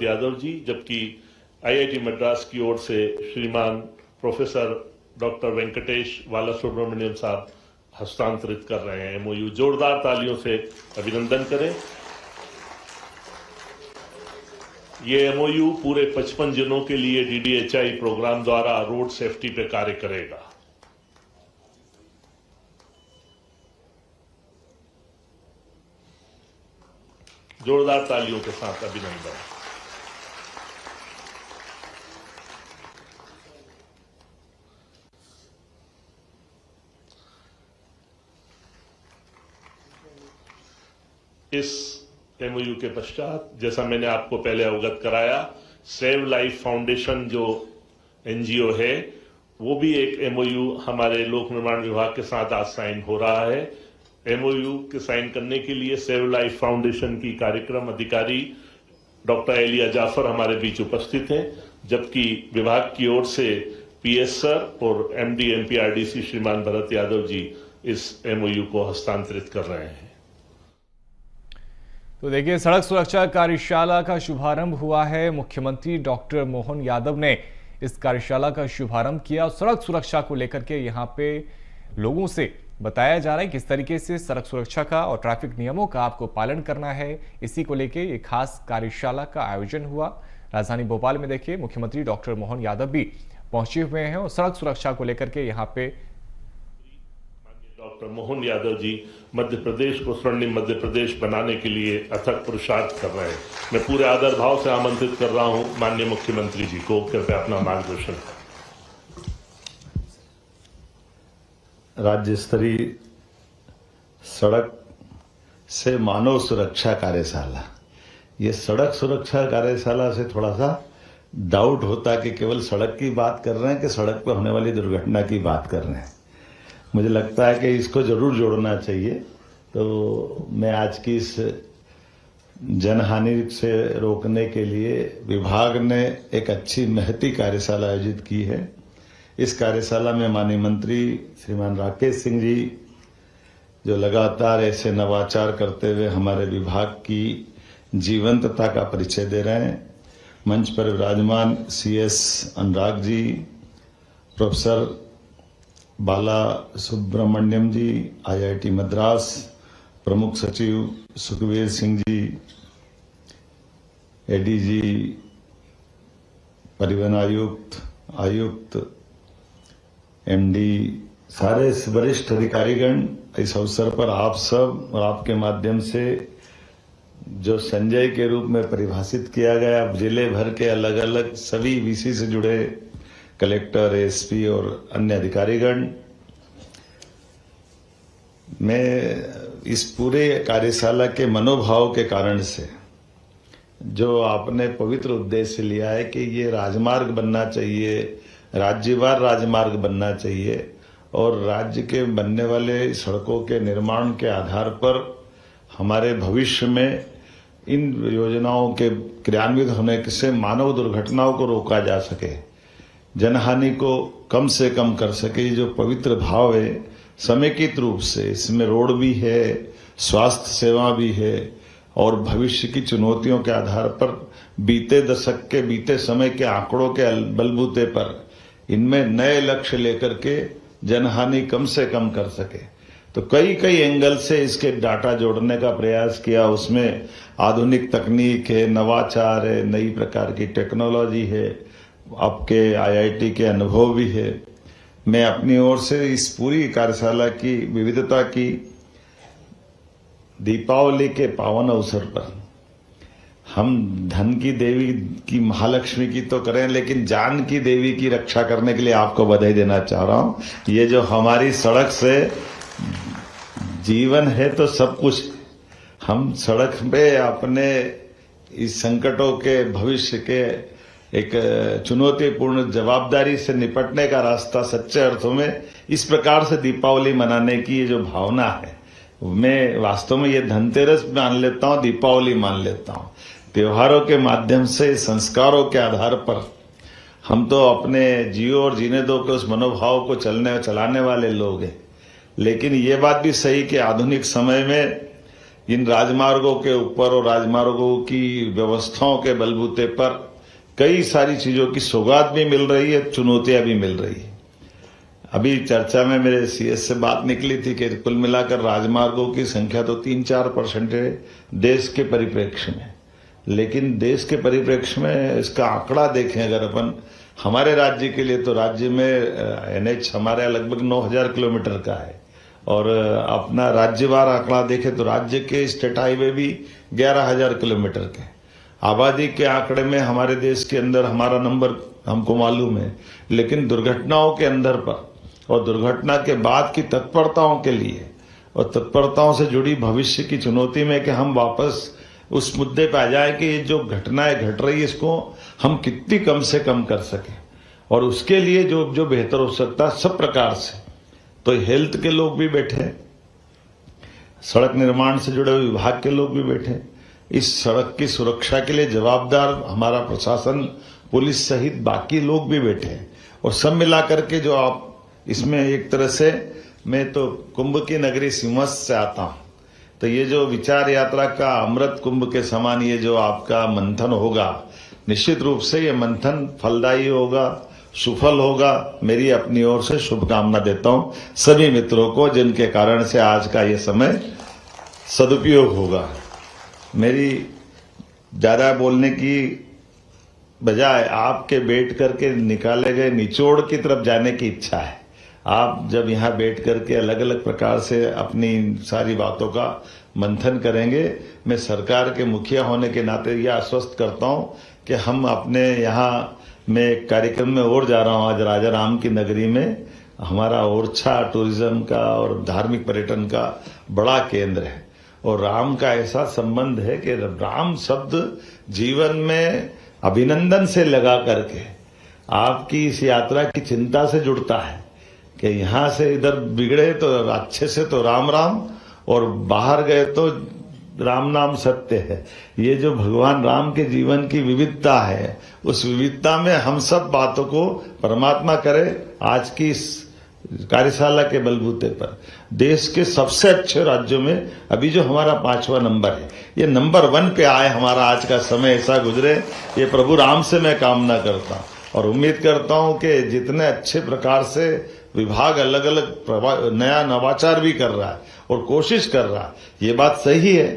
भरत यादव जी, जबकि आईआईटी मद्रास की ओर से श्रीमान प्रोफेसर डॉक्टर वेंकटेश बालासुब्रमण्यम साहब हस्तांतरित कर रहे हैं एमओयू। जोरदार तालियों से अभिनंदन करें। ये एमओयू पूरे 55 जिलों के लिए डीडीएचआई प्रोग्राम द्वारा रोड सेफ्टी पे कार्य करेगा। जोरदार तालियों के साथ अभिनंदन। इस एमओयू के पश्चात, जैसा मैंने आपको पहले अवगत कराया, सेव लाइफ फाउंडेशन जो एनजीओ है, वो भी एक एमओयू हमारे लोक निर्माण विभाग के साथ आज साइन हो रहा है। एमओयू के साइन करने के लिए सेव लाइफ फाउंडेशन की कार्यक्रम अधिकारी डॉक्टर एलिया जाफर हमारे बीच उपस्थित हैं, जबकि विभाग की ओर से पीएस सर और एमडी एमपीआरडीसी श्रीमान भरत यादव जी इस एमओयू को हस्तांतरित कर रहे हैं। तो देखिए, सड़क सुरक्षा कार्यशाला का शुभारंभ हुआ है। मुख्यमंत्री डॉक्टर मोहन यादव ने इस कार्यशाला का शुभारंभ किया। सड़क सुरक्षा को लेकर के यहाँ पे लोगों से बताया जा रहा है किस तरीके से सड़क सुरक्षा का और ट्रैफिक नियमों का आपको पालन करना है। इसी को लेकर ये खास कार्यशाला का आयोजन हुआ। राजधानी भोपाल में देखिए, मुख्यमंत्री डॉक्टर मोहन यादव भी पहुंचे हुए हैं और सड़क सुरक्षा को लेकर के यहाँ पे डॉक्टर मोहन यादव जी मध्य प्रदेश को स्वर्णिम मध्य प्रदेश बनाने के लिए अथक पुरुषार्थ कर रहे हैं। मैं पूरे आदर भाव से आमंत्रित कर रहा हूं माननीय मुख्यमंत्री जी को, कृपया अपना मार्गदर्शन करें। राज्य स्तरीय सड़क से मानव सुरक्षा कार्यशाला, ये सड़क सुरक्षा कार्यशाला से थोड़ा सा डाउट होता है कि केवल सड़क की बात कर रहे हैं कि सड़क पर होने वाली दुर्घटना की बात कर रहे हैं। मुझे लगता है कि इसको जरूर जोड़ना चाहिए। तो मैं आज की इस जनहानि से रोकने के लिए विभाग ने एक अच्छी महती कार्यशाला आयोजित की है। इस कार्यशाला में माननीय मंत्री श्रीमान राकेश सिंह जी, जो लगातार ऐसे नवाचार करते हुए हमारे विभाग की जीवंतता का परिचय दे रहे हैं, मंच पर विराजमान सीएस अनुराग जी, प्रोफेसर बाला सुब्रमण्यम जी, आईआईटी मद्रास प्रमुख सचिव सुखवीर सिंह जी, एडीजी परिवहन आयुक्त एमडी, सारे वरिष्ठ अधिकारीगण, इस अवसर पर आप सब और आपके माध्यम से जो संजय के रूप में परिभाषित किया गया, जिले भर के अलग अलग सभी वीसी से जुड़े कलेक्टर, एसपी और अन्य अधिकारीगण, मैं इस पूरे कार्यशाला के मनोभाव के कारण से जो आपने पवित्र उद्देश्य लिया है कि ये राजमार्ग बनना चाहिए, राज्यवार राजमार्ग बनना चाहिए और राज्य के बनने वाले सड़कों के निर्माण के आधार पर हमारे भविष्य में इन योजनाओं के क्रियान्वित होने से मानव दुर्घटनाओं को रोका जा सके, जनहानि को कम से कम कर सके। जो पवित्र भाव है, समेकित रूप से इसमें रोड भी है, स्वास्थ्य सेवा भी है और भविष्य की चुनौतियों के आधार पर बीते दशक के, बीते समय के आंकड़ों के बलबूते पर इनमें नए लक्ष्य लेकर के जनहानि कम से कम कर सके। तो कई एंगल से इसके डाटा जोड़ने का प्रयास किया। उसमें आधुनिक तकनीक है, नवाचार है, नई प्रकार की टेक्नोलॉजी है, आपके आईआईटी के अनुभव भी है। मैं अपनी ओर से इस पूरी कार्यशाला की विविधता की दीपावली के पावन अवसर पर हम धन की देवी की महालक्ष्मी की तो करें, लेकिन जान की देवी की रक्षा करने के लिए आपको बधाई देना चाह रहा हूं। ये जो हमारी सड़क से जीवन है तो सब कुछ, हम सड़क पे अपने इस संकटों के भविष्य के एक चुनौतीपूर्ण जवाबदारी से निपटने का रास्ता सच्चे अर्थों में इस प्रकार से दीपावली मनाने की ये जो भावना है, मैं वास्तव में ये धनतेरस मान लेता हूँ, दीपावली मान लेता हूँ। त्योहारों के माध्यम से, संस्कारों के आधार पर हम तो अपने जियो और जीने दो के उस मनोभाव को चलाने वाले लोग हैं। लेकिन ये बात भी सही कि आधुनिक समय में इन राजमार्गों के ऊपर और राजमार्गों की व्यवस्थाओं के बलबूते पर कई सारी चीजों की सौगात भी मिल रही है, चुनौतियां भी मिल रही है। अभी चर्चा में मेरे सीएस से बात निकली थी कि कुल मिलाकर राजमार्गों की संख्या तो 3-4% है देश के परिप्रेक्ष्य में, लेकिन देश के परिप्रेक्ष्य में इसका आंकड़ा देखें अगर अपन हमारे राज्य के लिए, तो राज्य में एनएच हमारे लगभग 9000 किलोमीटर का है, और अपना राज्यवार आंकड़ा देखें तो राज्य के स्टेट हाईवे भी 11000 किलोमीटर के। आबादी के आंकड़े में हमारे देश के अंदर हमारा नंबर हमको मालूम है, लेकिन दुर्घटनाओं के अंदर पर और दुर्घटना के बाद की तत्परताओं के लिए और तत्परताओं से जुड़ी भविष्य की चुनौती में कि हम वापस उस मुद्दे पे आ जाए कि ये जो घटनाएं घट रही है इसको हम कितनी कम से कम कर सकें, और उसके लिए जो बेहतर हो सकता है सब प्रकार से। तो हेल्थ के लोग भी बैठे, सड़क निर्माण से जुड़े हुए विभाग के लोग भी बैठे, इस सड़क की सुरक्षा के लिए जवाबदार हमारा प्रशासन, पुलिस सहित बाकी लोग भी बैठे हैं, और सब मिला करके जो आप इसमें एक तरह से, मैं तो कुंभ की नगरी सिंहस्थ से आता हूं, तो ये जो विचार यात्रा का अमृत कुंभ के समान ये जो आपका मंथन होगा, निश्चित रूप से ये मंथन फलदायी होगा, सुफल होगा। मेरी अपनी ओर से शुभकामना देता हूं सभी मित्रों को, जिनके कारण से आज का ये समय सदुपयोग होगा। मेरी ज्यादा बोलने की बजाय आपके बैठ करके निकाले गए निचोड़ की तरफ जाने की इच्छा है। आप जब यहाँ बैठ करके अलग अलग प्रकार से अपनी सारी बातों का मंथन करेंगे, मैं सरकार के मुखिया होने के नाते यह आश्वस्त करता हूं कि हम अपने यहाँ, मैं एक कार्यक्रम में और जा रहा हूं आज राजा राम की नगरी में, हमारा ओरछा टूरिज्म का और धार्मिक पर्यटन का बड़ा केंद्र है, और राम का ऐसा संबंध है कि राम शब्द जीवन में अभिनंदन से लगा करके आपकी इस यात्रा की चिंता से जुड़ता है कि यहां से इधर बिगड़े तो अच्छे से तो राम राम, और बाहर गए तो राम नाम सत्य है। ये जो भगवान राम के जीवन की विविधता है, उस विविधता में हम सब बातों को परमात्मा करे। आज की इस कार्यशाला के बलबूते पर देश के सबसे अच्छे राज्यों में अभी जो हमारा 5वां नंबर है, ये नंबर 1 पे आए, हमारा आज का समय ऐसा गुजरे, ये प्रभु राम से मैं कामना करता हूं, और उम्मीद करता हूं कि जितने अच्छे प्रकार से विभाग अलग अलग नया नवाचार भी कर रहा है और कोशिश कर रहा है, ये बात सही है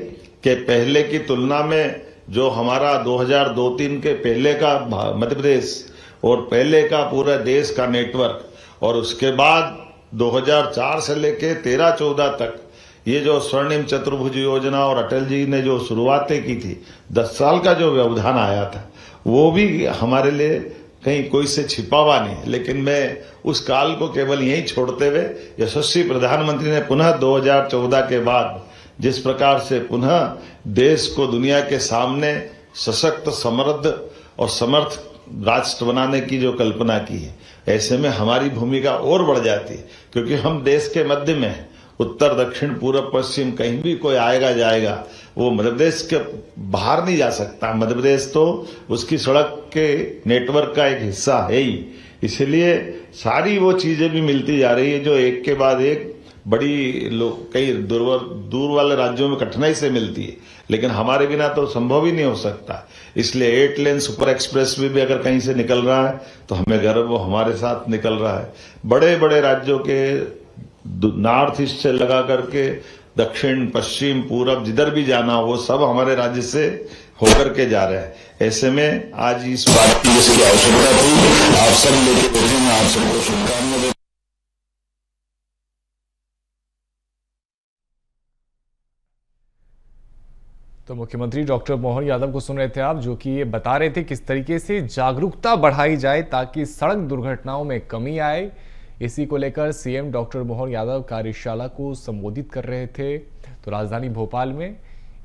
कि पहले की तुलना में जो हमारा 2002-3 के पहले का मध्य प्रदेश और पहले का पूरा देश का नेटवर्क, और उसके बाद 2004 से लेके 13-14 तक ये जो स्वर्णिम चतुर्भुज योजना और अटल जी ने जो शुरुआतें की थी, 10 साल का जो व्यवधान आया था, वो भी हमारे लिए कहीं कोई से छिपा हुआ नहीं। लेकिन मैं उस काल को केवल यही छोड़ते हुए यशस्वी प्रधानमंत्री ने पुनः 2014 के बाद जिस प्रकार से पुनः देश को दुनिया के सामने सशक्त, समृद्ध और समर्थ राष्ट्र बनाने की जो कल्पना की है, ऐसे में हमारी भूमिका और बढ़ जाती है, क्योंकि हम देश के मध्य में हैं। उत्तर, दक्षिण, पूर्व, पश्चिम कहीं भी कोई आएगा जाएगा, वो मध्य प्रदेश के बाहर नहीं जा सकता। मध्य प्रदेश तो उसकी सड़क के नेटवर्क का एक हिस्सा है ही, इसलिए सारी वो चीजें भी मिलती जा रही है जो एक के बाद एक बड़ी कई दूर वाले राज्यों में कठिनाई से मिलती है, लेकिन हमारे बिना तो संभव ही नहीं हो सकता। इसलिए 8 लेन सुपर एक्सप्रेस भी अगर कहीं से निकल रहा है तो हमें गर्व, वो हमारे साथ निकल रहा है। बड़े बड़े राज्यों के नॉर्थ ईस्ट से लगा करके दक्षिण, पश्चिम, पूरब, जिधर भी जाना वो सब हमारे राज्य से होकर के जा रहे हैं। ऐसे में आज इस बात की जैसे आवश्यकता थी, आप सब लेके बैठे हैं, आप सबको शुभकामनाएं देते हैं। तो मुख्यमंत्री डॉक्टर मोहन यादव को सुन रहे थे आप, जो कि ये बता रहे थे किस तरीके से जागरूकता बढ़ाई जाए ताकि सड़क दुर्घटनाओं में कमी आए। इसी को लेकर सीएम डॉक्टर मोहन यादव कार्यशाला को संबोधित कर रहे थे। तो राजधानी भोपाल में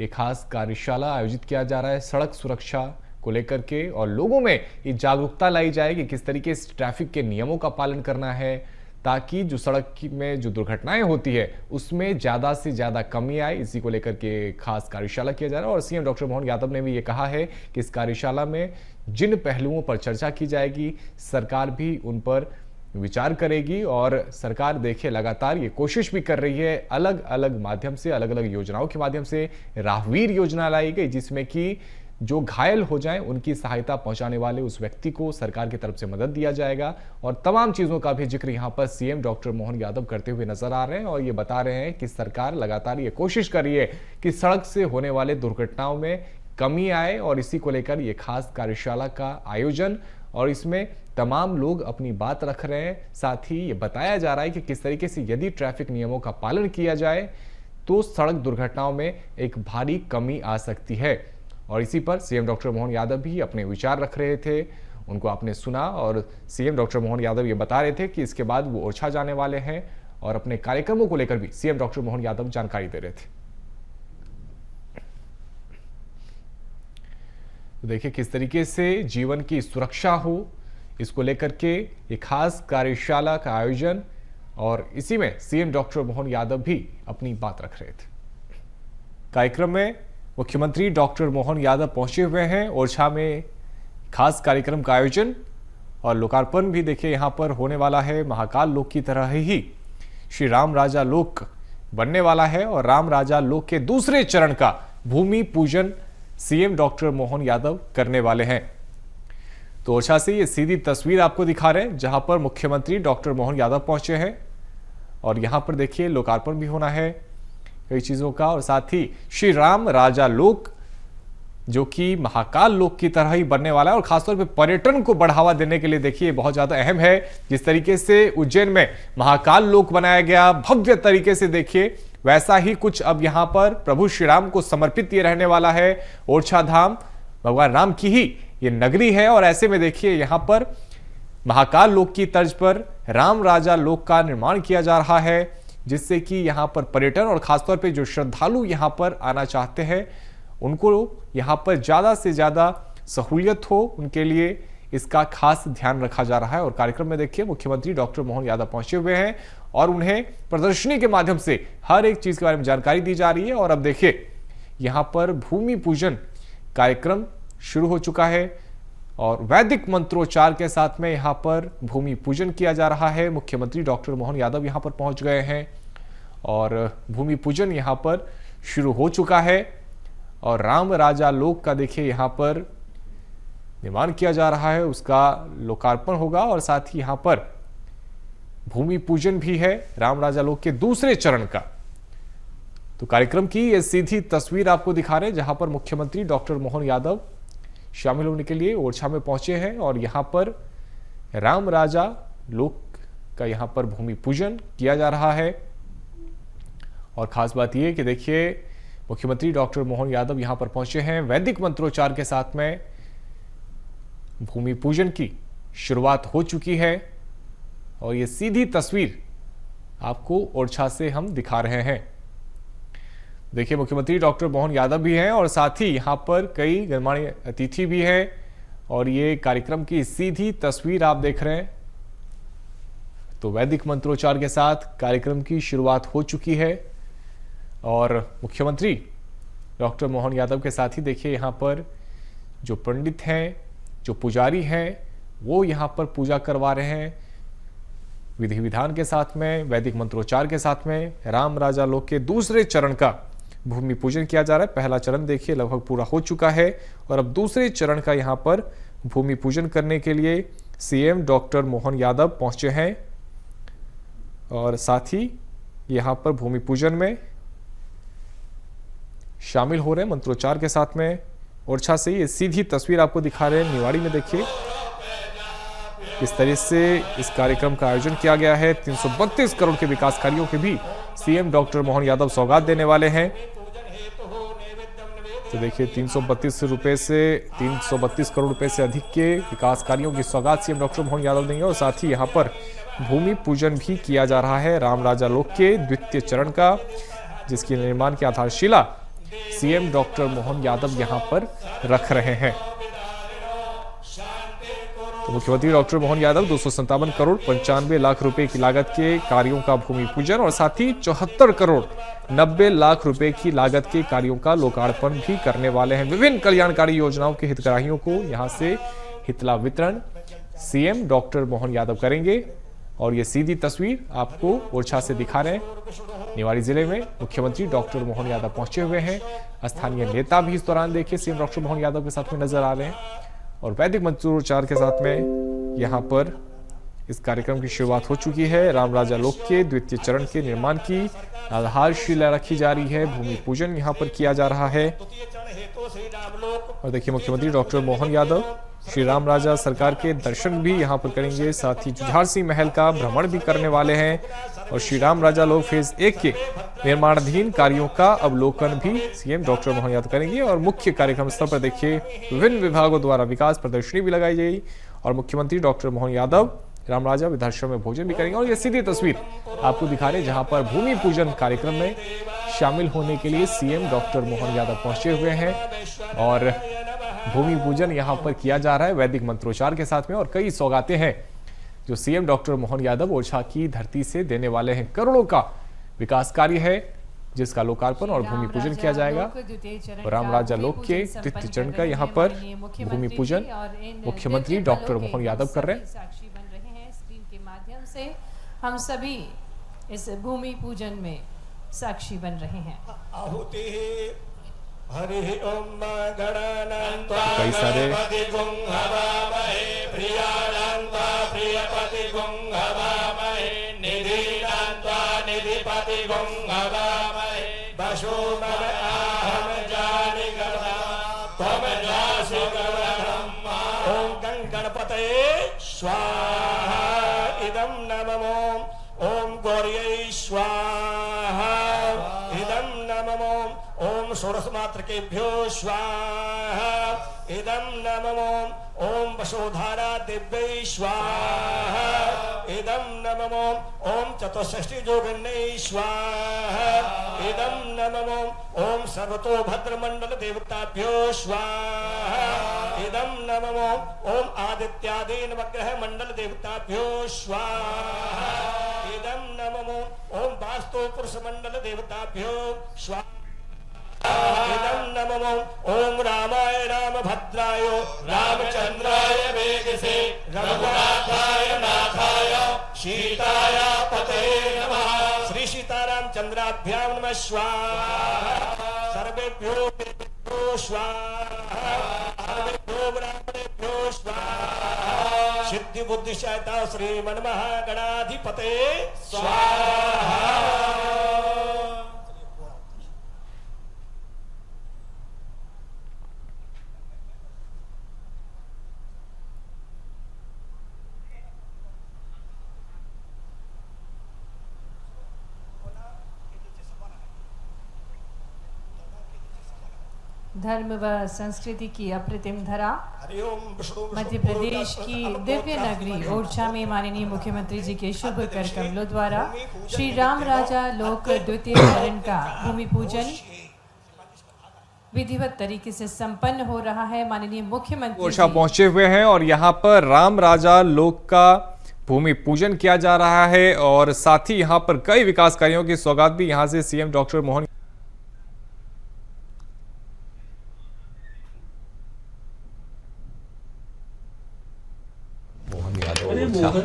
एक खास कार्यशाला आयोजित किया जा रहा है सड़क सुरक्षा को लेकर के, और लोगों में ये जागरूकता लाई जाए कि किस तरीके से ट्रैफिक के नियमों का पालन करना है, ताकि जो सड़क में जो दुर्घटनाएं होती है उसमें ज़्यादा से ज़्यादा कमी आए। इसी को लेकर के खास कार्यशाला किया जा रहा है, और सीएम डॉक्टर मोहन यादव ने भी ये कहा है कि इस कार्यशाला में जिन पहलुओं पर चर्चा की जाएगी, सरकार भी उन पर विचार करेगी और सरकार देखिए लगातार ये कोशिश भी कर रही है, अलग अलग माध्यम से, अलग अलग योजनाओं के माध्यम से। राहवीर योजना लाई गई जिसमें कि जो घायल हो जाएं उनकी सहायता पहुंचाने वाले उस व्यक्ति को सरकार की तरफ से मदद दिया जाएगा। और तमाम चीजों का भी जिक्र यहां पर सीएम डॉक्टर मोहन यादव करते हुए नजर आ रहे हैं और ये बता रहे हैं कि सरकार लगातार ये कोशिश कर रही है कि सड़क से होने वाले दुर्घटनाओं में कमी आए और इसी को लेकर ये खास कार्यशाला का आयोजन, और इसमें तमाम लोग अपनी बात रख रहे हैं। साथ ही ये बताया जा रहा है कि किस तरीके से यदि ट्रैफिक नियमों का पालन किया जाए तो सड़क दुर्घटनाओं में एक भारी कमी आ सकती है। और इसी पर सीएम डॉक्टर मोहन यादव भी अपने विचार रख रहे थे, उनको आपने सुना। और सीएम डॉक्टर मोहन यादव ये बता रहे थे कि इसके बाद वो ओरछा जाने वाले हैं और अपने कार्यक्रमों को लेकर भी सीएम डॉक्टर मोहन यादव जानकारी दे रहे थे। तो देखिए किस तरीके से जीवन की सुरक्षा हो, इसको लेकर के ये खास कार्यशाला का आयोजन, और इसी में सीएम डॉक्टर मोहन यादव भी अपनी बात रख रहे थे। कार्यक्रम में मुख्यमंत्री डॉक्टर मोहन यादव पहुंचे हुए हैं। ओरछा में खास कार्यक्रम का आयोजन और लोकार्पण भी देखिए यहां पर होने वाला है। महाकाल लोक की तरह ही श्री राम राजा लोक बनने वाला है और राम राजा लोक के दूसरे चरण का भूमि पूजन सीएम डॉक्टर मोहन यादव करने वाले हैं। तो ओरछा से ये सीधी तस्वीर आपको दिखा रहे हैं जहां पर मुख्यमंत्री डॉक्टर मोहन यादव पहुंचे हैं और यहां पर देखिए लोकार्पण भी होना है कई चीजों का। और साथ ही श्री राम राजा लोक जो कि महाकाल लोक की तरह ही बनने वाला है और खासतौर पे पर्यटन को बढ़ावा देने के लिए देखिए बहुत ज्यादा अहम है। जिस तरीके से उज्जैन में महाकाल लोक बनाया गया भव्य तरीके से, देखिए वैसा ही कुछ अब यहां पर प्रभु श्री राम को समर्पित ये रहने वाला है। ओरछा धाम भगवान राम की ही ये नगरी है और ऐसे में देखिए यहां पर महाकाल लोक की तर्ज पर राम राजा लोक का निर्माण किया जा रहा है, जिससे कि यहां पर पर्यटन और खासतौर पे जो श्रद्धालु यहां पर आना चाहते हैं उनको यहां पर ज्यादा से ज्यादा सहूलियत हो, उनके लिए इसका खास ध्यान रखा जा रहा है। और कार्यक्रम में देखिए मुख्यमंत्री डॉक्टर मोहन यादव पहुंचे हुए हैं और उन्हें प्रदर्शनी के माध्यम से हर एक चीज के बारे में जानकारी दी जा रही है। और अब देखिए यहां पर भूमि पूजन कार्यक्रम शुरू हो चुका है और वैदिक मंत्रोच्चार के साथ में यहां पर भूमि पूजन किया जा रहा है। मुख्यमंत्री डॉक्टर मोहन यादव यहां पर पहुंच गए हैं और भूमि पूजन यहां पर शुरू हो चुका है और राम राजा लोक का देखिए यहां पर निर्माण किया जा रहा है, उसका लोकार्पण होगा और साथ ही यहां पर भूमि पूजन भी है राम राजा लोक के दूसरे चरण का। तो कार्यक्रम की ये सीधी तस्वीर आपको दिखा रहे हैं जहां पर मुख्यमंत्री डॉक्टर मोहन यादव शामिल होने के लिए ओरछा में पहुंचे हैं और यहां पर राम राजा लोक का यहां पर भूमि पूजन किया जा रहा है। और खास बात यह कि देखिए मुख्यमंत्री डॉक्टर मोहन यादव यहां पर पहुंचे हैं, वैदिक मंत्रोच्चार के साथ में भूमि पूजन की शुरुआत हो चुकी है और ये सीधी तस्वीर आपको ओरछा से हम दिखा रहे हैं। देखिए मुख्यमंत्री डॉक्टर मोहन यादव भी हैं और साथ ही यहां पर कई गणमान्य अतिथि भी हैं और ये कार्यक्रम की सीधी तस्वीर आप देख रहे हैं। तो वैदिक मंत्रोच्चार के साथ कार्यक्रम की शुरुआत हो चुकी है और मुख्यमंत्री डॉक्टर मोहन यादव के साथ ही देखिए यहां पर जो पंडित हैं, जो पुजारी हैं, वो यहां पर पूजा करवा रहे हैं विधि विधान के साथ में, वैदिक मंत्रोच्चार के साथ में। राम राजा लोक के दूसरे चरण का भूमि पूजन किया जा रहा है। पहला चरण देखिए लगभग पूरा हो चुका है और अब दूसरे चरण का यहां पर भूमि पूजन करने के लिए सीएम डॉक्टर मोहन यादव पहुंचे हैं और साथ ही यहां पर भूमि पूजन में शामिल हो रहे हैं मंत्रोच्चार के साथ में। ओरछा से ये सीधी तस्वीर आपको दिखा रहे हैं। निवाड़ी में देखिए इस तरह से इस कार्यक्रम का आयोजन किया गया है। 332 करोड़ के विकास कार्यों के भी सीएम डॉक्टर मोहन यादव सौगात देने वाले हैं। तो देखिए 332 करोड़ रुपए से अधिक के विकास कार्यों की सौगात सीएम डॉक्टर मोहन यादव देंगे और साथ ही यहां पर भूमि पूजन भी किया जा रहा है राम राजा लोक के द्वितीय चरण का, जिसके निर्माण की आधारशिला सीएम डॉक्टर मोहन यादव यहां पर रख रहे हैं। तो मुख्यमंत्री डॉक्टर मोहन यादव 257 करोड़ 95 लाख रुपए की लागत के कार्यों का भूमि पूजन और साथ ही 74 करोड़ 90 लाख रुपए की लागत के कार्यों का लोकार्पण भी करने वाले हैं। विभिन्न कल्याणकारी योजनाओं के हितग्राहियों को यहां से हितला वितरण सीएम डॉक्टर मोहन यादव करेंगे और ये सीधी तस्वीर आपको ओरछा से दिखा रहे हैं। निवाड़ी जिले में मुख्यमंत्री डॉक्टर मोहन यादव पहुंचे हुए हैं। स्थानीय नेता भी इस दौरान देखिए सीएम डॉक्टर मोहन यादव के साथ में नजर आ रहे हैं और वैदिक मंत्रोच्चार के साथ में यहाँ पर इस कार्यक्रम की शुरुआत हो चुकी है। राम राजा लोक के द्वितीय चरण के निर्माण की आधारशिला रखी जा रही है। भूमि पूजन यहाँ पर किया जा रहा है और देखिए मुख्यमंत्री डॉक्टर मोहन यादव श्री राम राजा सरकार के दर्शन भी यहाँ पर करेंगे। साथ ही जुझार सिंह महल का भ्रमण भी करने वाले हैं और श्री राम राजा लोक फेज 1 के निर्माणाधीन कार्यों का अवलोकन भी सीएम डॉक्टर मोहन यादव करेंगे। और मुख्य कार्यक्रम स्थल पर देखिए विभिन्न विभागों द्वारा विकास प्रदर्शनी भी लगाई गई और मुख्यमंत्री डॉक्टर मोहन यादव राम राजा वृद्धाश्रम में भोजन भी करेंगे। और ये सीधी तस्वीर आपको दिखा रहे हैं जहां पर भूमि पूजन कार्यक्रम में शामिल होने के लिए सीएम डॉक्टर मोहन यादव पहुंचे हुए हैं और भूमि पूजन यहां पर किया जा रहा है वैदिक मंत्रोच्चार के साथ में। और कई सौगातें हैं जो सीएम डॉक्टर मोहन यादव ओरछा की धरती से देने वाले हैं। करोड़ों का विकास कार्य है जिसका लोकार्पण और भूमि पूजन किया जाएगा। और राम राजा लोक के द्वितीय चरण का यहाँ पर भूमि पूजन मुख्यमंत्री डॉक्टर मोहन यादव कर रहे हैं। से हम सभी इस भूमि पूजन में साक्षी बन रहे हैं। कई सारे स्वाहा इदं नमो ओम गौर्यै स्वाहा इदं नमो ओम षोडश मात्रकेभ्यो स्वाहा इदं नमो ओम वसुधारा दिव्यै स्वाहा इदं नमो ओम चतुष्षष्टि जोगिन्यै स्वाहा इदं नमो ओम सर्वतो भद्रमंडल देवताभ्यो स्वाहा इदं नमो ओम आदित्यादि नवग्रह मंडल देवताभ्यो स्वाहा इदं नमो ओम वास्तु पुरुष मंडल देवताभ्यो स्वाहा इदं नमो ओम रामाय रामभद्राय रामचंद्राय वेगसे रघुनाथाय नाथाय सीताय पते नमः। श्री सीताराम चंद्राभ्यां नमः स्वाहा सर्वेभ्यो स्वाहा सर्वेभ्यो ब्राह्मणेभ्यो स्वाहा सिद्धि बुद्धि सहायता श्री मनमहागणाधिपते स्वाहा। धर्म व संस्कृति की अप्रतिम धरा मध्य प्रदेश की दिव्य नगरी ओरछा में माननीय मुख्यमंत्री जी के शुभ कर कमलों द्वारा श्री राम राजा लोक द्वितीय चरण का भूमि पूजन विधिवत तरीके से संपन्न हो रहा है। माननीय मुख्यमंत्री ओरछा पहुंचे हुए हैं और यहाँ पर राम राजा लोक का भूमि पूजन किया जा रहा है और साथ ही यहाँ पर कई विकास कार्यों की सौगात भी यहाँ से सीएम डॉक्टर मोहन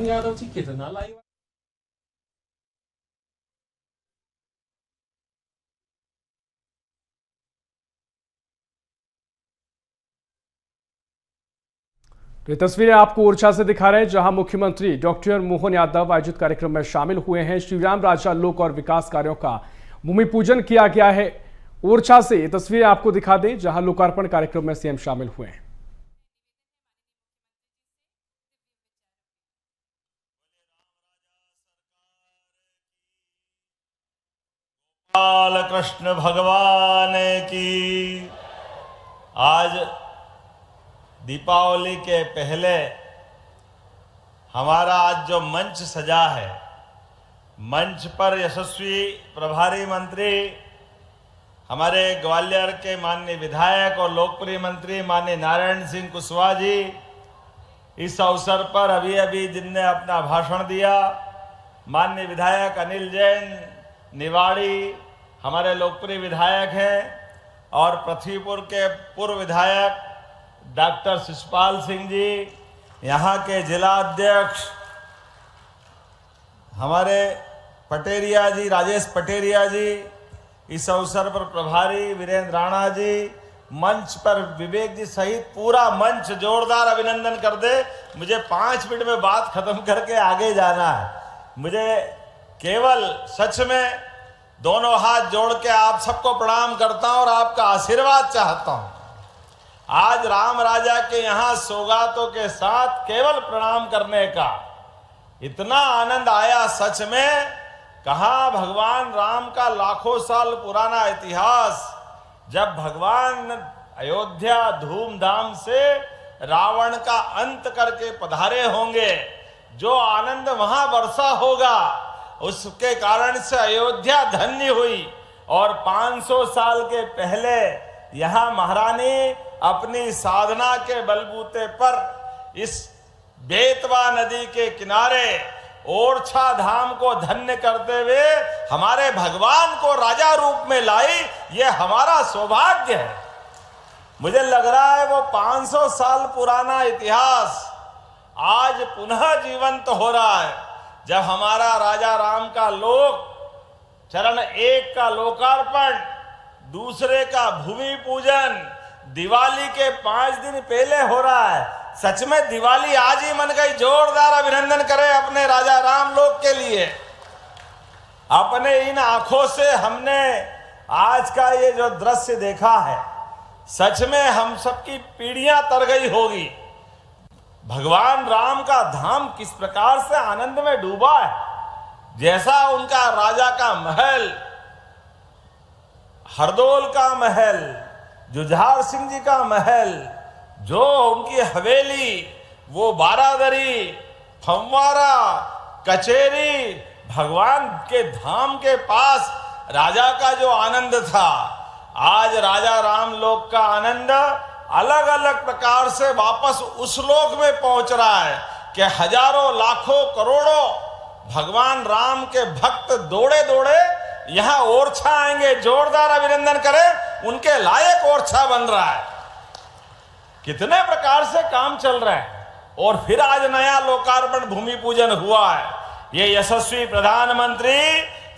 यादव जी कितना लाइव तो ये तस्वीरें आपको ओरछा से दिखा रहे हैं जहां मुख्यमंत्री डॉक्टर मोहन यादव आयोजित कार्यक्रम में शामिल हुए हैं। श्रीराम राजा लोक और विकास कार्यों का भूमि पूजन किया गया है। ओरछा से ये तस्वीरें आपको दिखा दें जहां लोकार्पण कार्यक्रम में सीएम शामिल हुए हैं। बाल कृष्ण भगवान की। आज दीपावली के पहले हमारा आज जो मंच सजा है, मंच पर यशस्वी प्रभारी मंत्री हमारे ग्वालियर के माननीय विधायक और लोकप्रिय मंत्री माननीय नारायण सिंह कुशवाहा जी इस अवसर पर अभी अभी जिनने अपना भाषण दिया, माननीय विधायक अनिल जैन निवाड़ी हमारे लोकप्रिय विधायक हैं और पृथ्वीपुर के पूर्व विधायक डॉक्टर शिषपाल सिंह जी, यहाँ के जिला अध्यक्ष हमारे पटेरिया जी, राजेश पटेरिया जी, इस अवसर पर प्रभारी वीरेंद्र राणा जी, मंच पर विवेक जी सहित पूरा मंच जोरदार अभिनंदन कर दे। मुझे 5 मिनट में बात खत्म करके आगे जाना है। मुझे केवल सच में दोनों हाथ जोड़ के आप सबको प्रणाम करता हूं और आपका आशीर्वाद चाहता हूं। आज राम राजा के यहाँ सौगातों के साथ केवल प्रणाम करने का इतना आनंद आया। सच में कहा, भगवान राम का लाखों साल पुराना इतिहास, जब भगवान अयोध्या धूमधाम से रावण का अंत करके पधारे होंगे, जो आनंद वहां वर्षा होगा, उसके कारण से अयोध्या धन्य हुई। और 500 साल के पहले यहां महारानी अपनी साधना के बलबूते पर इस बेतवा नदी के किनारे ओरछा धाम को धन्य करते हुए हमारे भगवान को राजा रूप में लाई। ये हमारा सौभाग्य है। मुझे लग रहा है वो 500 साल पुराना इतिहास आज पुनः जीवंत हो रहा है, जब हमारा राजा राम का चरण 1 का लोकार्पण, दूसरे का भूमि पूजन दिवाली के 5 दिन पहले हो रहा है। सच में दिवाली आज ही मन गई। जोरदार अभिनंदन करें अपने राजा राम लोग के लिए। अपने इन आंखों से हमने आज का ये जो दृश्य देखा है, सच में हम सबकी पीढ़ियां तर गई होगी। भगवान राम का धाम किस प्रकार से आनंद में डूबा है। जैसा उनका राजा का महल, हरदौल का महल, जुझार सिंह जी का महल, जो उनकी हवेली, वो बारादरी, फंवारा, कचेरी, भगवान के धाम के पास राजा का जो आनंद था, आज राजा राम लोक का आनंद अलग अलग प्रकार से वापस उस लोक में पहुंच रहा है कि हजारों लाखों करोड़ों भगवान राम के भक्त दौड़े दौड़े यहां ओरछा आएंगे। जोरदार अभिनंदन करें, उनके लायक ओरछा बन रहा है। कितने प्रकार से काम चल रहा है। और फिर आज नया लोकार्पण भूमि पूजन हुआ है। ये यशस्वी प्रधानमंत्री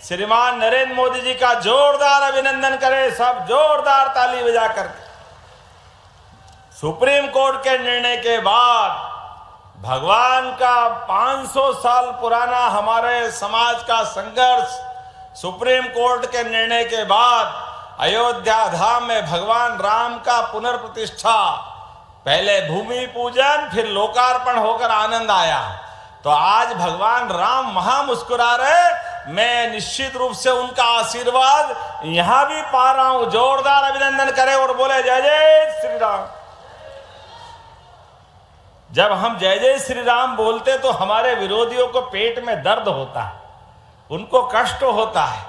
श्रीमान नरेंद्र मोदी जी का जोरदार अभिनंदन करें, सब जोरदार ताली बजाकर। सुप्रीम कोर्ट के निर्णय के बाद भगवान का 500 साल पुराना हमारे समाज का संघर्ष, सुप्रीम कोर्ट के निर्णय के बाद अयोध्या धाम में भगवान राम का पुनर्प्रतिष्ठा, पहले भूमि पूजन फिर लोकार्पण होकर आनंद आया। तो आज भगवान राम वहां मुस्कुरा रहे। मैं निश्चित रूप से उनका आशीर्वाद यहां भी पा रहा हूं। जोरदार अभिनंदन करें और बोले जय जय श्री राम। जब हम जय जय श्री राम बोलते तो हमारे विरोधियों को पेट में दर्द होता है, उनको कष्ट होता है।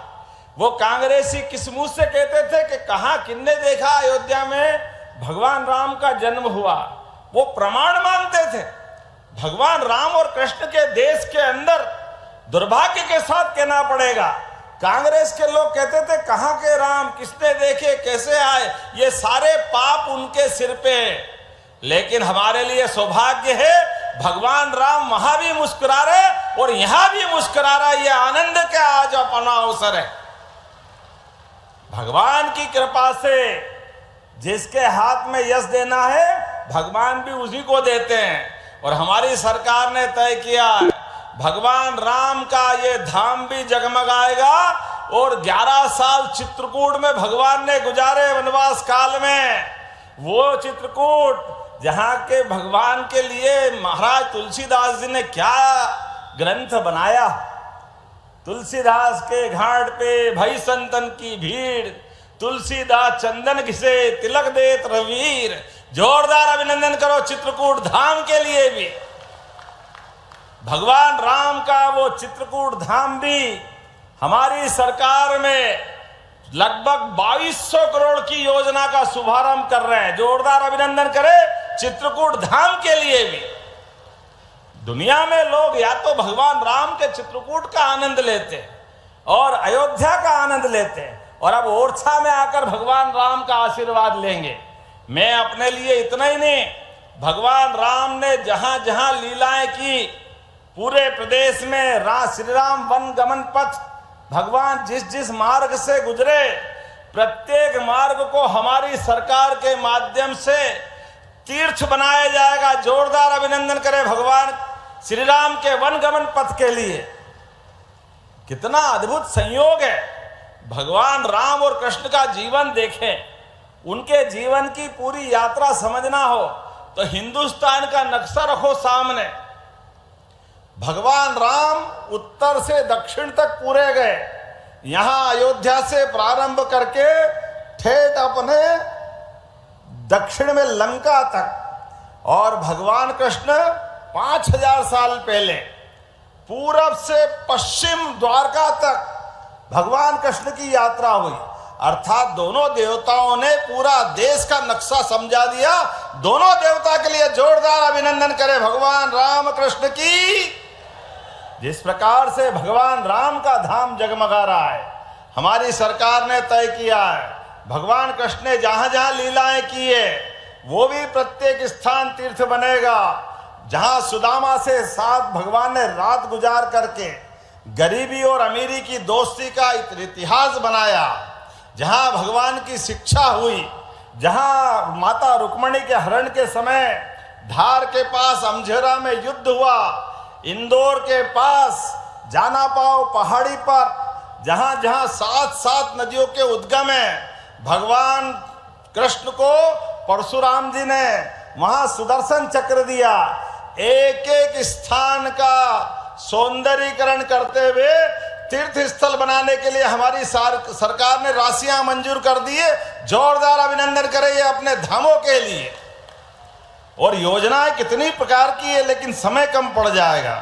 वो कांग्रेसी किस मुंह से कहते थे कि कहां किन्ने देखा अयोध्या में भगवान राम का जन्म हुआ। वो प्रमाण मानते थे। भगवान राम और कृष्ण के देश के अंदर दुर्भाग्य के साथ कहना पड़ेगा, कांग्रेस के लोग कहते थे कहां के राम, किसने देखे, कैसे आए। ये सारे पाप उनके सिर पे। लेकिन हमारे लिए सौभाग्य है, भगवान राम वहां भी मुस्कुरा रहे और यहां भी मुस्कुरा रहा। ये आनंद का आज अपना अवसर है। भगवान की कृपा से जिसके हाथ में यश देना है, भगवान भी उसी को देते हैं। और हमारी सरकार ने तय किया है, भगवान राम का ये धाम भी जगमगाएगा। और 11 साल चित्रकूट में भगवान ने गुजारे वनवास काल में, वो चित्रकूट जहां के भगवान के लिए महाराज तुलसीदास जी ने क्या ग्रंथ बनाया। तुलसीदास के घाट पे भई संतन की भीड़, तुलसीदास चंदन घिसे तिलक देत रवीर। जोरदार अभिनंदन करो चित्रकूट धाम के लिए भी। भगवान राम का वो चित्रकूट धाम भी हमारी सरकार में लगभग 2200 करोड़ की योजना का शुभारंभ कर रहे हैं। जोरदार अभिनंदन करें चित्रकूट धाम के लिए भी। दुनिया में लोग या तो भगवान राम के चित्रकूट का आनंद लेते और अयोध्या का आनंद लेते हैं, और अब ओरछा में आकर भगवान राम का आशीर्वाद लेंगे। मैं अपने लिए इतना ही नहीं, भगवान राम ने जहां जहां लीलाएं की, पूरे प्रदेश में श्री राम वन गमन पथ भगवान जिस जिस मार्ग से गुजरे, प्रत्येक मार्ग को हमारी सरकार के माध्यम से तीर्थ बनाया जाएगा। जोरदार अभिनंदन करें भगवान श्री राम के वन गमन पथ के लिए। कितना अद्भुत संयोग है। भगवान राम और कृष्ण का जीवन देखें, उनके जीवन की पूरी यात्रा समझना हो तो हिंदुस्तान का नक्शा रखो सामने। भगवान राम उत्तर से दक्षिण तक पूरे गए, यहां अयोध्या से प्रारंभ करके ठेठ अपने दक्षिण में लंका तक, और भगवान कृष्ण 5000 साल पहले पूरब से पश्चिम द्वारका तक भगवान कृष्ण की यात्रा हुई। अर्थात दोनों देवताओं ने पूरा देश का नक्शा समझा दिया। दोनों देवता के लिए जोरदार अभिनंदन करें भगवान राम कृष्ण की। जिस प्रकार से भगवान राम का धाम जगमगा रहा है, हमारी सरकार ने तय किया है, भगवान कृष्ण ने जहां जहां लीलाएं की है वो भी प्रत्येक स्थान तीर्थ बनेगा। जहां सुदामा से साथ भगवान ने रात गुजार करके गरीबी और अमीरी की दोस्ती का इतिहास बनाया, जहां भगवान की शिक्षा हुई, जहां माता रुक्मणी के हरण के समय धार के पास अमझेरा में युद्ध हुआ, इंदौर के पास जाना पाओ पहाड़ी पर जहां जहां 7 नदियों के उद्गम है, भगवान कृष्ण को परशुराम जी ने वहां सुदर्शन चक्र दिया। एक एक स्थान का सौंदर्यीकरण करते हुए तीर्थ स्थल बनाने के लिए हमारी सरकार ने राशियां मंजूर कर दी है। जोरदार अभिनंदन करें ये अपने धामों के लिए। और योजनाएं कितनी प्रकार की है, लेकिन समय कम पड़ जाएगा।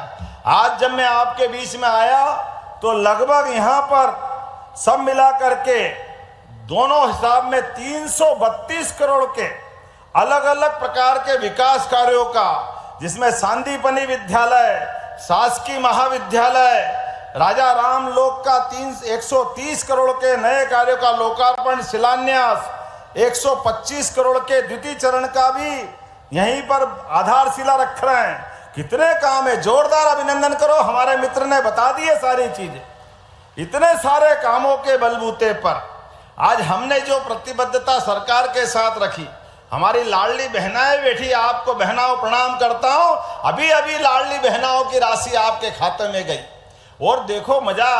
आज जब मैं आपके बीच में आया तो लगभग यहां पर सब मिला करके दोनों हिसाब में 332 करोड़ के अलग अलग प्रकार के विकास कार्यों का, जिसमें सांदीपनी विद्यालय, शासकीय महाविद्यालय, राजा राम लोक का 130 करोड़ के नए कार्यों का लोकार्पण शिलान्यास, 125 करोड़ के द्वितीय चरण का भी यहीं पर आधारशिला रख रहे हैं। कितने काम है, जोरदार अभिनंदन करो। हमारे मित्र ने बता दिए सारी चीजें। इतने सारे कामों के बलबूते पर आज हमने जो प्रतिबद्धता सरकार के साथ रखी, हमारी लाडली बहनाएं बैठी, आपको बहनाओं प्रणाम करता हूं। अभी अभी लाडली बहनाओं की राशि आपके खाते में गई। और देखो मजा,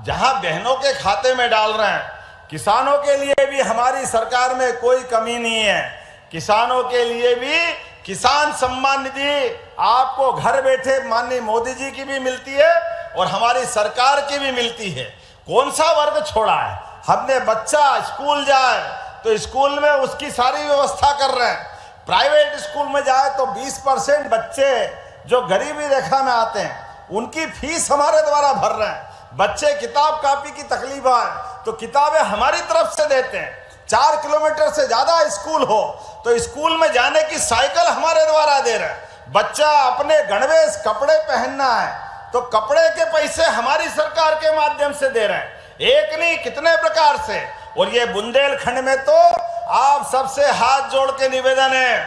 जहां बहनों के खाते में डाल रहे हैं, किसानों के लिए भी हमारी सरकार में कोई कमी नहीं है। किसानों के लिए भी किसान सम्मान निधि आपको घर बैठे माननीय मोदी जी की भी मिलती है और हमारी सरकार की भी मिलती है। कौन सा वर्ग छोड़ा है हमने? बच्चा स्कूल जाए तो स्कूल में उसकी सारी व्यवस्था कर रहे हैं। प्राइवेट स्कूल में जाए तो 20% बच्चे जो गरीबी रेखा में आते हैं उनकी फीस हमारे द्वारा भर रहे हैं। बच्चे किताब कापी की तकलीफ आए तो किताबें हमारी तरफ से देते हैं। 4 किलोमीटर से ज्यादा स्कूल हो तो स्कूल में जाने की साइकिल हमारे द्वारा दे रहे हैं। बच्चा अपने गणवेश कपड़े पहनना है तो कपड़े के पैसे हमारी सरकार के माध्यम से दे रहे हैं। एक नहीं कितने प्रकार से। और ये बुंदेलखंड में तो आप सबसे हाथ जोड़ के निवेदन है,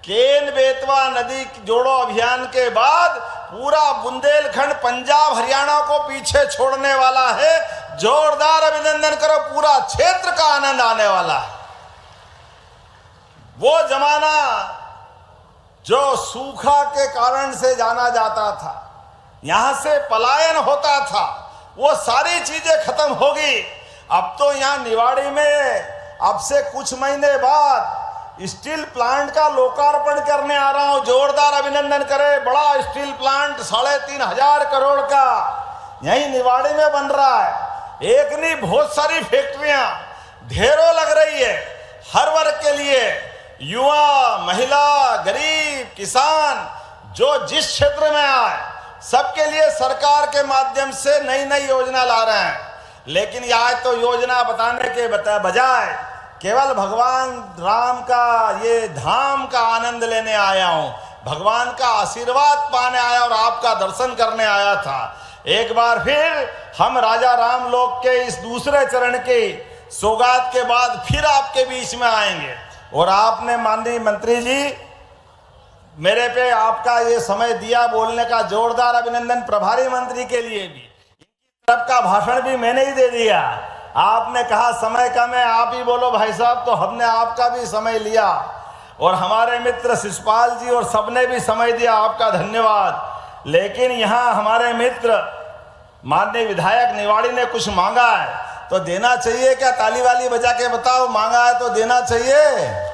केन बेतवा नदी जोड़ो अभियान के बाद पूरा बुंदेलखंड पंजाब हरियाणा को पीछे छोड़ने वाला है। जोरदार अभिनंदन करो, पूरा क्षेत्र का आनंद आने वाला है। वो जमाना जो सूखा के कारण से जाना जाता था, यहां से पलायन होता था, वो सारी चीजें खत्म होगी। अब तो यहां निवाड़ी में अब से कुछ महीने बाद स्टील प्लांट का लोकार्पण करने आ रहा हूं। जोरदार अभिनंदन करें। बड़ा स्टील प्लांट 3,500 करोड़ का यही निवाड़ी में बन रहा है। एक नहीं बहुत सारी फैक्ट्रियां ढेरों लग रही है हर वर्ग के लिए, युवा, महिला, गरीब, किसान, जो जिस क्षेत्र में आए सबके लिए सरकार के माध्यम से नई नई योजना ला रहे हैं। लेकिन यह तो योजना बताने के बजाय केवल भगवान राम का ये धाम का आनंद लेने आया हूं, भगवान का आशीर्वाद पाने आया और आपका दर्शन करने आया था। एक बार फिर हम राजा राम लोक के इस दूसरे चरण के सौगात के बाद फिर आपके बीच में आएंगे। और आपने माननीय मंत्री जी, मेरे पे आपका ये समय दिया बोलने का जोरदार अभिनंदन प्रभारी मंत्री के लिए भी। इनकी तरफ का भाषण भी मैंने ही दे दिया। आपने कहा समय कम है, आप ही बोलो भाई साहब, तो हमने आपका भी समय लिया और हमारे मित्र शिषपाल जी और सबने भी समय दिया, आपका धन्यवाद। लेकिन यहाँ हमारे मित्र माननीय विधायक निवाड़ी ने कुछ मांगा है तो देना चाहिए क्या? ताली वाली बजा के बताओ, मांगा है तो देना चाहिए।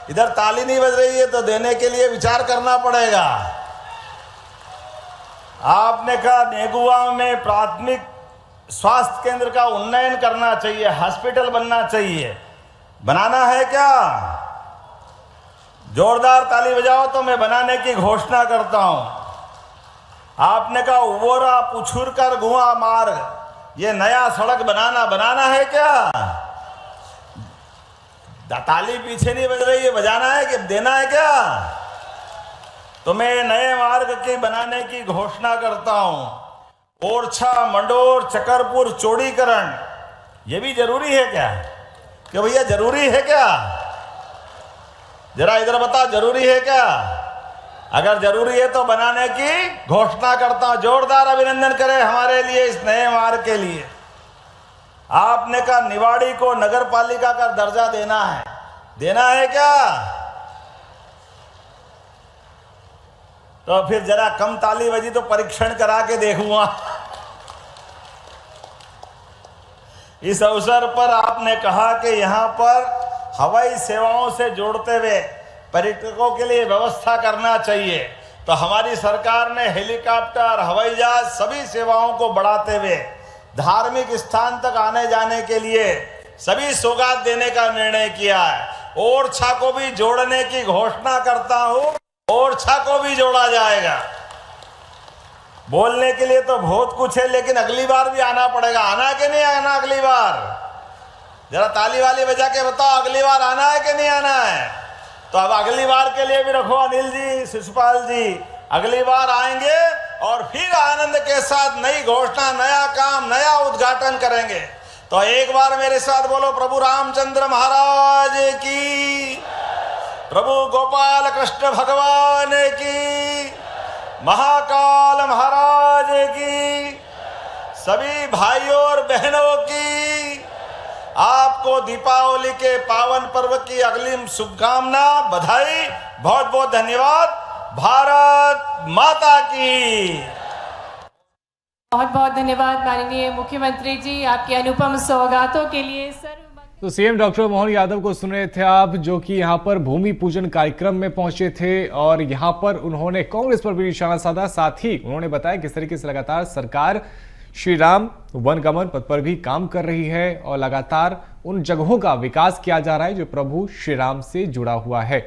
इधर ताली नहीं बज रही है तो देने के लिए विचार करना पड़ेगा। आपने कहा नेगुआ में प्राथमिक स्वास्थ्य केंद्र का उन्नयन करना चाहिए, हॉस्पिटल बनना चाहिए। बनाना है क्या? जोरदार ताली बजाओ तो मैं बनाने की घोषणा करता हूं। आपने कहा उबोरा पुछुरकर गुआ मार्ग, ये नया सड़क बनाना है क्या? ताली पीछे नहीं बज रही है, बजाना है कि देना है क्या? तो मैं नए मार्ग की बनाने की घोषणा करता हूं। ओरछा, मंडोर, चकरपुर चौड़ीकरण, ये भी जरूरी है क्या? कि भैया जरूरी है क्या? जरा इधर बताओ, जरूरी है क्या? अगर जरूरी है तो बनाने की घोषणा करता हूं। जोरदार अभिनंदन करें हमारे लिए इस नए मार्ग के लिए। आपने कहा निवाड़ी को नगर पालिका का दर्जा देना है क्या? तो फिर जरा कम ताली बजी तो परीक्षण करा के देखूंगा। इस अवसर पर आपने कहा कि यहां पर हवाई सेवाओं से जोड़ते हुए पर्यटकों के लिए व्यवस्था करना चाहिए। तो हमारी सरकार ने हेलीकॉप्टर, हवाई जहाज सभी सेवाओं को बढ़ाते हुए धार्मिक स्थान तक आने जाने के लिए सभी सौगात देने का निर्णय किया है। ओरछा को भी जोड़ने की घोषणा करता हूं, ओरछा को भी जोड़ा जाएगा। बोलने के लिए तो बहुत कुछ है, लेकिन अगली बार भी आना पड़ेगा। आना कि नहीं आना अगली बार? जरा ताली वाली बजा के बताओ, अगली बार आना है कि नहीं आना है? तो अब अगली बार के लिए भी रखो अनिल जी, शिषपाल जी, अगली बार आएंगे और फिर आनंद के साथ नई घोषणा, नया काम, नया उद्घाटन करेंगे। तो एक बार मेरे साथ बोलो, प्रभु रामचंद्र महाराज की, प्रभु गोपाल कृष्ण भगवान की, महाकाल महाराज की, सभी भाइयों और बहनों की आपको दीपावली के पावन पर्व की अग्रिम शुभकामना, बधाई, बहुत बहुत धन्यवाद। भारत माता की। बहुत बहुत धन्यवाद माननीय मुख्यमंत्री जी, आपके अनुपम सौगातों के लिए। तो सीएम डॉक्टर मोहन यादव को सुन रहे थे आप, जो कि यहां पर भूमि पूजन कार्यक्रम में पहुंचे थे और यहां पर उन्होंने कांग्रेस पर भी निशाना साधा। साथ ही उन्होंने बताया किस तरीके से लगातार सरकार श्री राम वनगमन पथ पर भी काम कर रही है और लगातार उन जगहों का विकास किया जा रहा है जो प्रभु श्री राम से जुड़ा हुआ है।